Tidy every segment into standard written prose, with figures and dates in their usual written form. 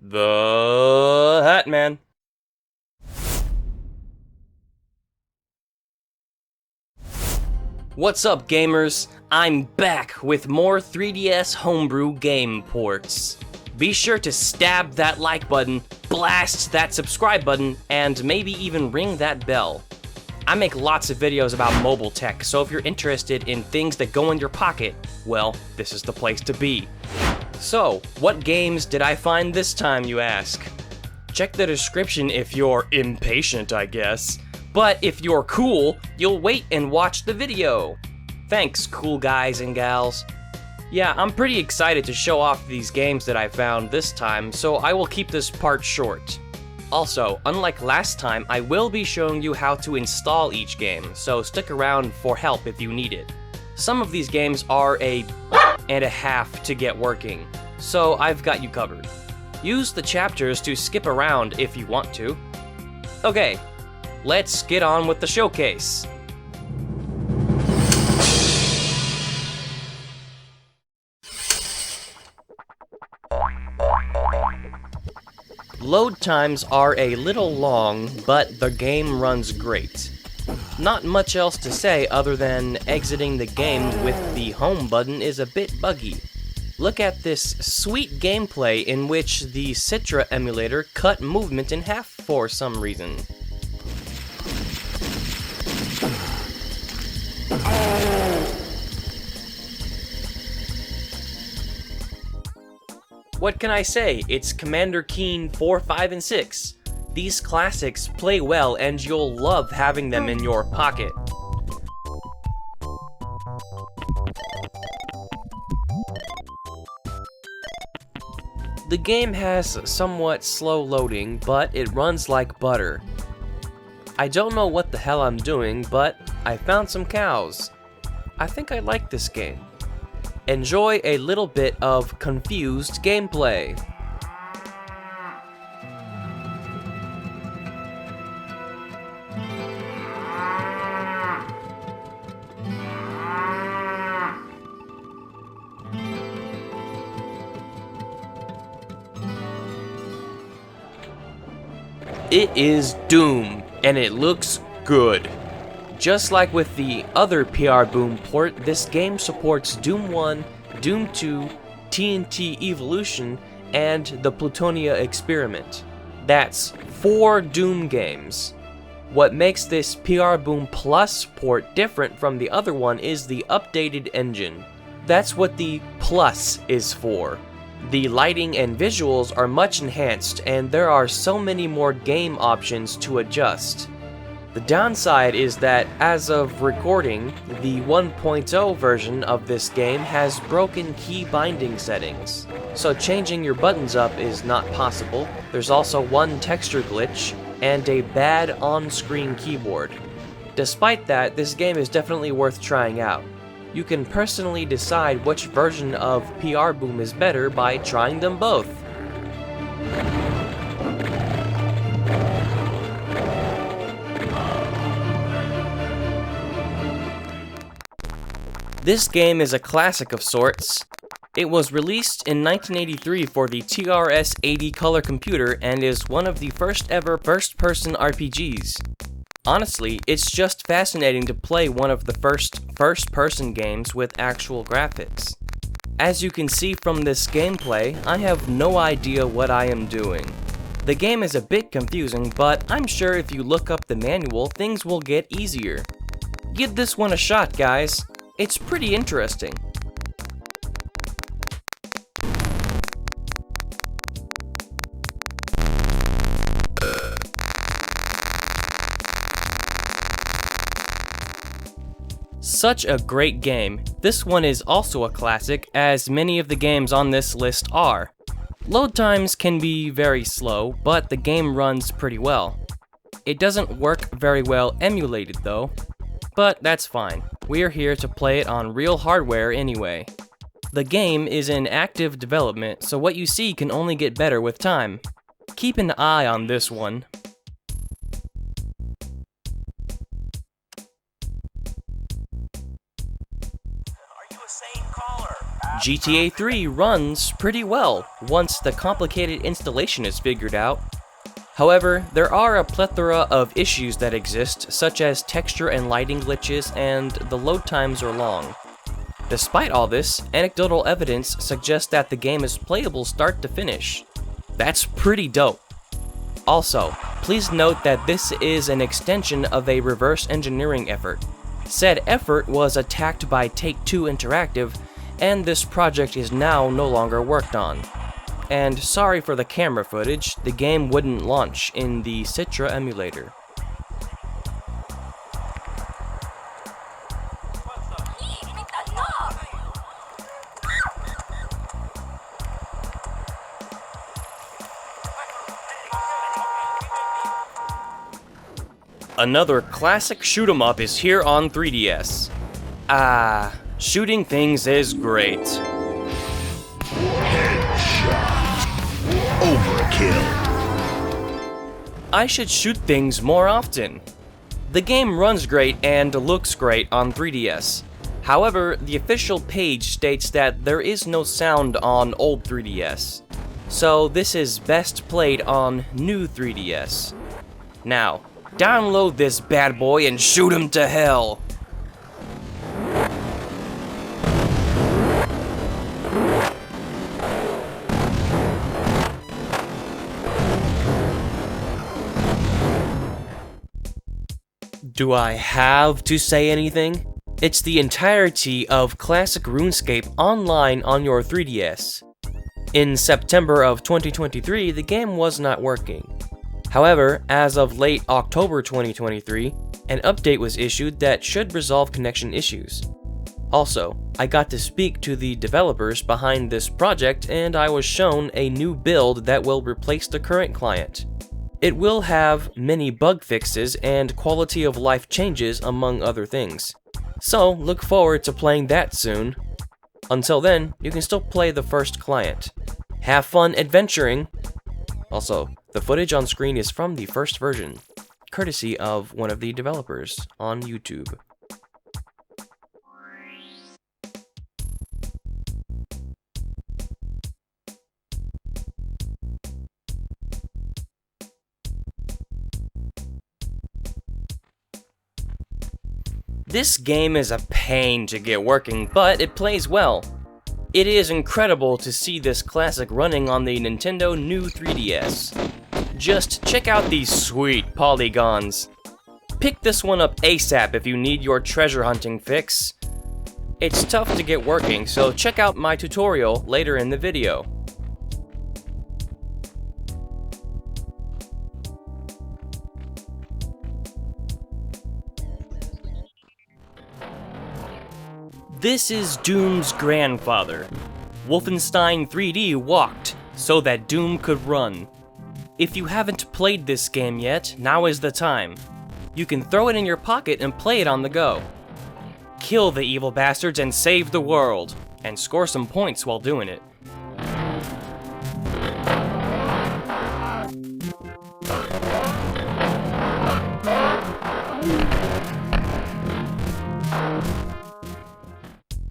The Hat Man. What's up, gamers? I'm back with more 3DS Homebrew game ports. Be sure to stab that like button, blast that subscribe button, and maybe even ring that bell. I make lots of videos about mobile tech, so if you're interested in things that go in your pocket, well, this is the place to be. So, what games did I find this time, you ask? Check the description if you're impatient, I guess. But if you're cool, you'll wait and watch the video. Thanks, cool guys and gals. Yeah, I'm pretty excited to show off these games that I found this time, so I will keep this part short. Also, unlike last time, I will be showing you how to install each game, so stick around for help if you need it. Some of these games are a and a half to get working, so I've got you covered. Use the chapters to skip around if you want to. Okay, let's get on with the showcase. Load times are a little long, but the game runs great. Not much else to say other than exiting the game with the home button is a bit buggy. Look at this sweet gameplay in which the Citra emulator cut movement in half for some reason. What can I say? It's Commander Keen 4, 5, and 6. These classics play well and you'll love having them in your pocket. The game has somewhat slow loading, but it runs like butter. I don't know what the hell I'm doing, but I found some cows. I think I like this game. Enjoy a little bit of confused gameplay. It is Doom, and it looks good. Just like with the other PRBoom port, this game supports Doom 1, Doom 2, TNT Evolution, and the Plutonia Experiment. That's 4 Doom games. What makes this PRBoom Plus port different from the other one is the updated engine. That's what the Plus is for. The lighting and visuals are much enhanced, and there are so many more game options to adjust. The downside is that, as of recording, the 1.0 version of this game has broken key binding settings, so changing your buttons up is not possible. There's also one texture glitch, and a bad on-screen keyboard. Despite that, this game is definitely worth trying out. You can personally decide which version of PRBoom is better by trying them both. This game is a classic of sorts. It was released in 1983 for the TRS-80 color computer and is one of the first ever first-person RPGs. Honestly, it's just fascinating to play one of the first first-person games with actual graphics. As you can see from this gameplay, I have no idea what I am doing. The game is a bit confusing, but I'm sure if you look up the manual, things will get easier. Give this one a shot, guys. It's pretty interesting. Such a great game. This one is also a classic, as many of the games on this list are. Load times can be very slow, but the game runs pretty well. It doesn't work very well emulated though, but that's fine. We're here to play it on real hardware anyway. The game is in active development, so what you see can only get better with time. Keep an eye on this one. GTA 3 runs pretty well once the complicated installation is figured out. However, there are a plethora of issues that exist, such as texture and lighting glitches, and the load times are long. Despite all this, anecdotal evidence suggests that the game is playable start to finish. That's pretty dope. Also, please note that this is an extension of a reverse engineering effort. Said effort was attacked by Take-Two Interactive, and this project is now no longer worked on. And sorry for the camera footage, the game wouldn't launch in the Citra emulator. Another classic shoot 'em up is here on 3DS. Shooting things is great. Headshot. Overkill. I should shoot things more often. The game runs great and looks great on 3DS. However, the official page states that there is no sound on old 3DS. So this is best played on new 3DS. Now, download this bad boy and shoot him to hell! Do I have to say anything? It's the entirety of classic RuneScape online on your 3DS. In September of 2023, the game was not working. However, as of late October 2023, an update was issued that should resolve connection issues. Also, I got to speak to the developers behind this project, and I was shown a new build that will replace the current client. It will have many bug fixes and quality of life changes, among other things. So, look forward to playing that soon. Until then, you can still play the first client. Have fun adventuring! Also, the footage on screen is from the first version, courtesy of one of the developers on YouTube. This game is a pain to get working, but it plays well. It is incredible to see this classic running on the Nintendo new 3DS. Just check out these sweet polygons. Pick this one up ASAP if you need your treasure hunting fix. It's tough to get working, so check out my tutorial later in the video. This is Doom's grandfather. Wolfenstein 3D walked so that Doom could run. If you haven't played this game yet, now is the time. You can throw it in your pocket and play it on the go. Kill the evil bastards and save the world, and score some points while doing it.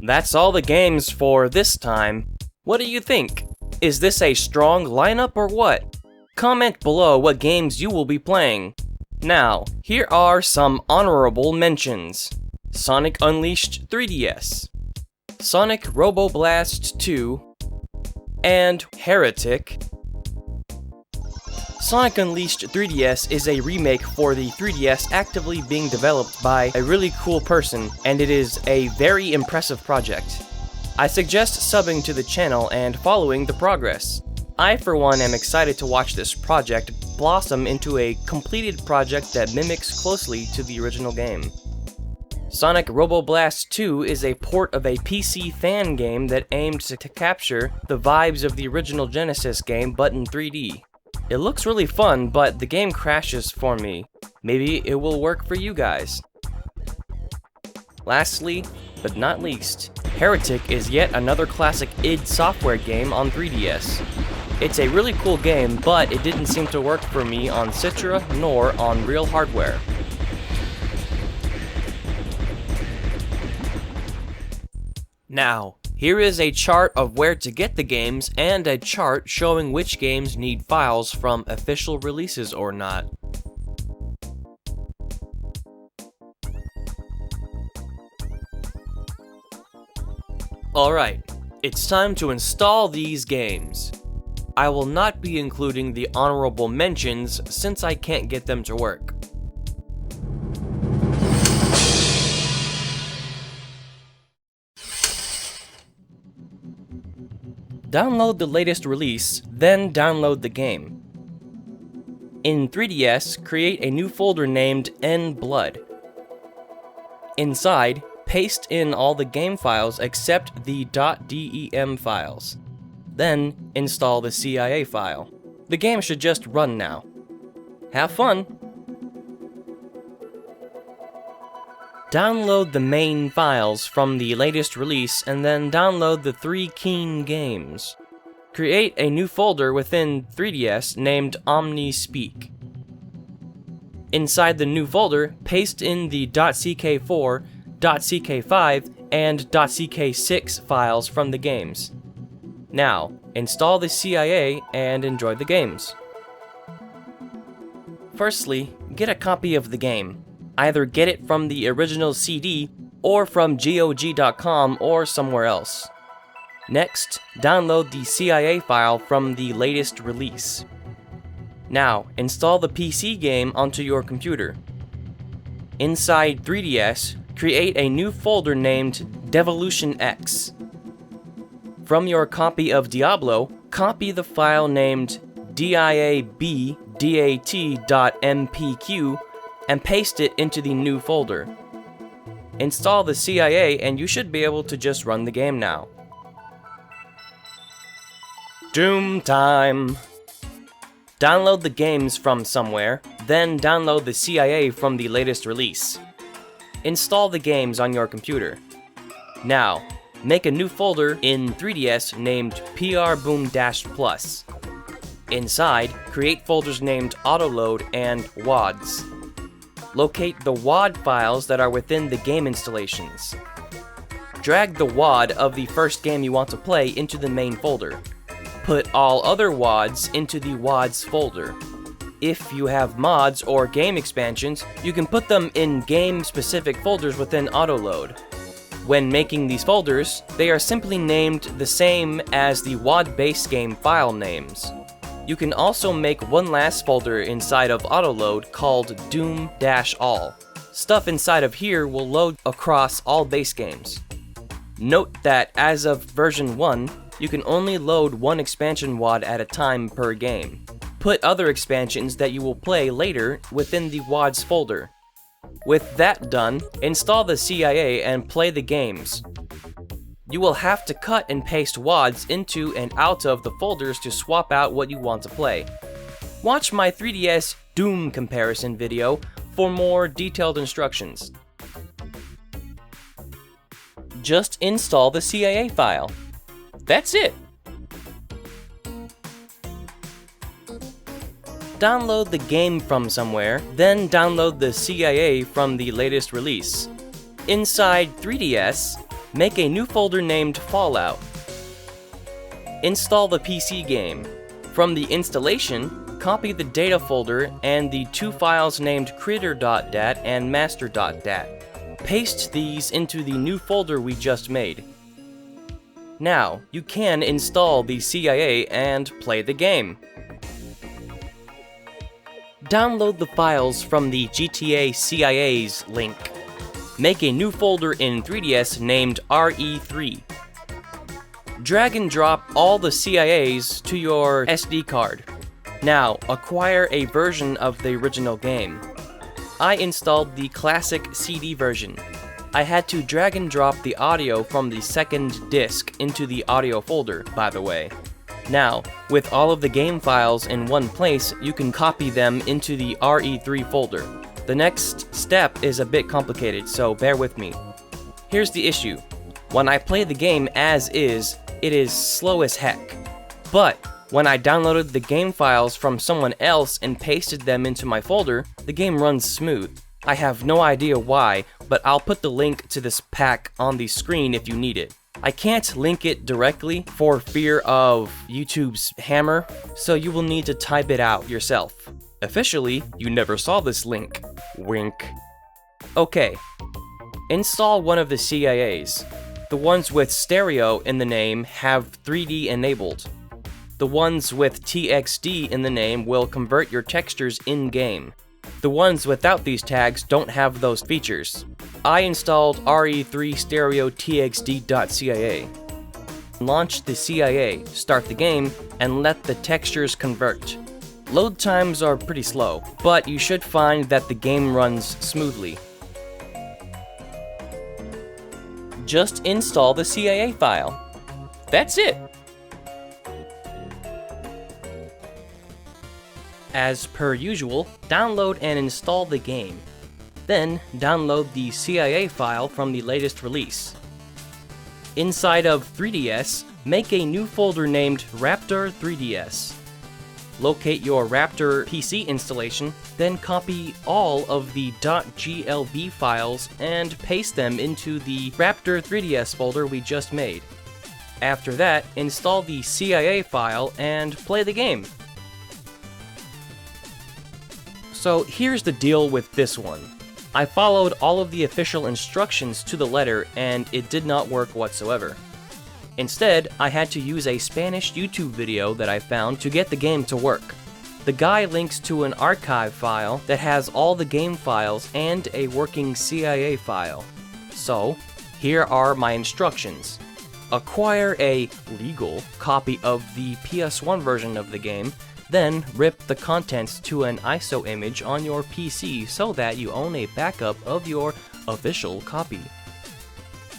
That's all the games for this time. What do you think? Is this a strong lineup or what? Comment below what games you will be playing. Now, here are some honorable mentions. Sonic Unleashed 3DS, Sonic Robo Blast 2, and Heretic. Sonic Unleashed 3DS is a remake for the 3DS actively being developed by a really cool person, and it is a very impressive project. I suggest subbing to the channel and following the progress. I, for one, am excited to watch this project blossom into a completed project that mimics closely to the original game. Sonic Robo Blast 2 is a port of a PC fan game that aimed to capture the vibes of the original Genesis game, but in 3D. It looks really fun, but the game crashes for me. Maybe it will work for you guys. Lastly, but not least, Heretic is yet another classic id Software game on 3DS. It's a really cool game, but it didn't seem to work for me on Citra nor on real hardware. Now, Here is a chart of where to get the games and a chart showing which games need files from official releases or not. Alright, it's time to install these games. I will not be including the honorable mentions since I can't get them to work. Download the latest release, then download the game. In 3DS, create a new folder named N-Blood. Inside, paste in all the game files except the .dem files. Then, install the CIA file. The game should just run now. Have fun! Download the main files from the latest release and then download the 3 Keen games. Create a new folder within 3DS named Omnispeak. Inside the new folder, paste in the .ck4, .ck5, and .ck6 files from the games. Now, install the CIA and enjoy the games. Firstly, get a copy of the game. Either get it from the original CD or from GOG.com or somewhere else. Next, download the CIA file from the latest release. Now, install the PC game onto your computer. Inside 3DS, create a new folder named Devilution X. From your copy of Diablo, copy the file named diabdat.mpq and paste it into the new folder. Install the CIA and you should be able to just run the game now. Doom time! Download the games from somewhere, then download the CIA from the latest release. Install the games on your computer. Now, make a new folder in 3DS named PRBoom-Plus. Inside, create folders named Autoload and WADs. Locate the WAD files that are within the game installations. Drag the WAD of the first game you want to play into the main folder. Put all other WADs into the WADs folder. If you have mods or game expansions, you can put them in game-specific folders within Autoload. When making these folders, they are simply named the same as the WAD base game file names. You can also make one last folder inside of Autoload called Doom-All. Stuff inside of here will load across all base games. Note that as of version 1, you can only load one expansion WAD at a time per game. Put other expansions that you will play later within the WADs folder. With that done, install the CIA and play the games. You will have to cut and paste WADs into and out of the folders to swap out what you want to play. Watch my 3DS Doom comparison video for more detailed instructions. Just install the CIA file. That's it! Download the game from somewhere, then download the CIA from the latest release. Inside 3DS, make a new folder named Fallout. Install the PC game. From the installation, copy the data folder and the 2 files named critter.dat and master.dat. Paste these into the new folder we just made. Now, you can install the CIA and play the game. Download the files from the GTA CIA's link. Make a new folder in 3DS named RE3. Drag and drop all the CIAs to your SD card. Now, acquire a version of the original game. I installed the classic CD version. I had to drag and drop the audio from the second disc into the audio folder, by the way. Now, with all of the game files in one place, you can copy them into the RE3 folder. The next step is a bit complicated, so bear with me. Here's the issue. When I play the game as is, it is slow as heck. But when I downloaded the game files from someone else and pasted them into my folder, the game runs smooth. I have no idea why, but I'll put the link to this pack on the screen if you need it. I can't link it directly for fear of YouTube's hammer, so you will need to type it out yourself. Officially, you never saw this link. Wink. Okay. Install one of the CAAs. The ones with stereo in the name have 3D enabled. The ones with TXD in the name will convert your textures in-game. The ones without these tags don't have those features. I installed RE3 Stereo TXD.CAA. Launch the CAA, start the game, and let the textures convert. Load times are pretty slow, but you should find that the game runs smoothly. Just install the CAA file. That's it! As per usual, download and install the game. Then, download the CAA file from the latest release. Inside of 3DS, make a new folder named Raptor 3DS. Locate your Raptor PC installation, then copy all of the .glb files and paste them into the Raptor 3DS folder we just made. After that, install the CAA file and play the game. So here's the deal with this one. I followed all of the official instructions to the letter and it did not work whatsoever. Instead, I had to use a Spanish YouTube video that I found to get the game to work. The guy links to an archive file that has all the game files and a working CAA file. So, here are my instructions. Acquire a legal copy of the PS1 version of the game, then rip the contents to an ISO image on your PC so that you own a backup of your official copy.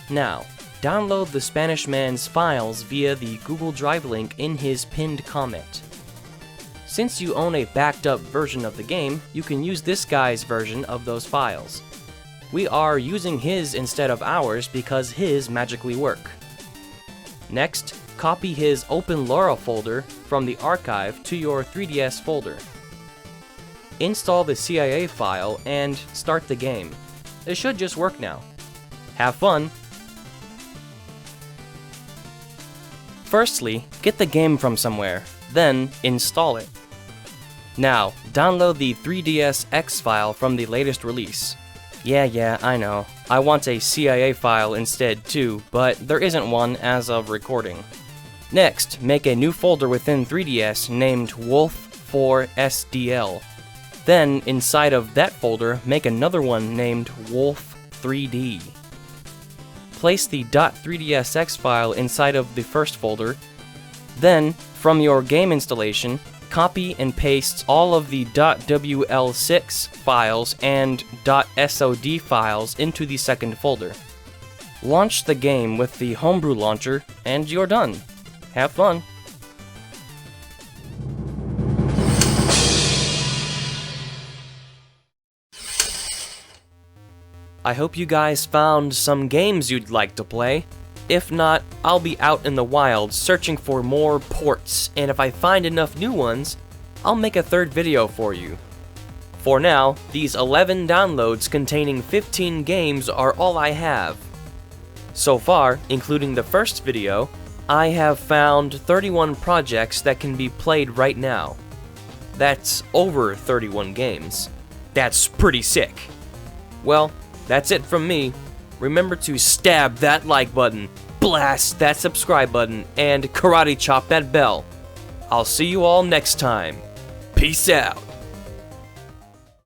Now, download the Spanish man's files via the Google Drive link in his pinned comment. Since you own a backed up version of the game, you can use this guy's version of those files. We are using his instead of ours because his magically work. Next, copy his OpenLaura folder from the archive to your 3DS folder. Install the CAA file and start the game. It should just work now. Have fun! Firstly, get the game from somewhere, then install it. Now, download the 3DS file from the latest release. Yeah, I know. I want a CAA file instead too, but there isn't one as of recording. Next, make a new folder within 3DS named Wolf4SDL. Then, inside of that folder, make another one named Wolf3D. Place the .3dsx file inside of the first folder. Then, from your game installation, copy and paste all of the .wl6 files and .sod files into the second folder. Launch the game with the Homebrew launcher, and you're done. Have fun! I hope you guys found some games you'd like to play. If not, I'll be out in the wild searching for more ports, and if I find enough new ones, I'll make a third video for you. For now, these 11 downloads containing 15 games are all I have. So far, including the first video, I have found 31 projects that can be played right now. That's over 31 games. That's pretty sick. Well, that's it from me. Remember to stab that like button, blast that subscribe button, and karate chop that bell. I'll see you all next time. Peace out.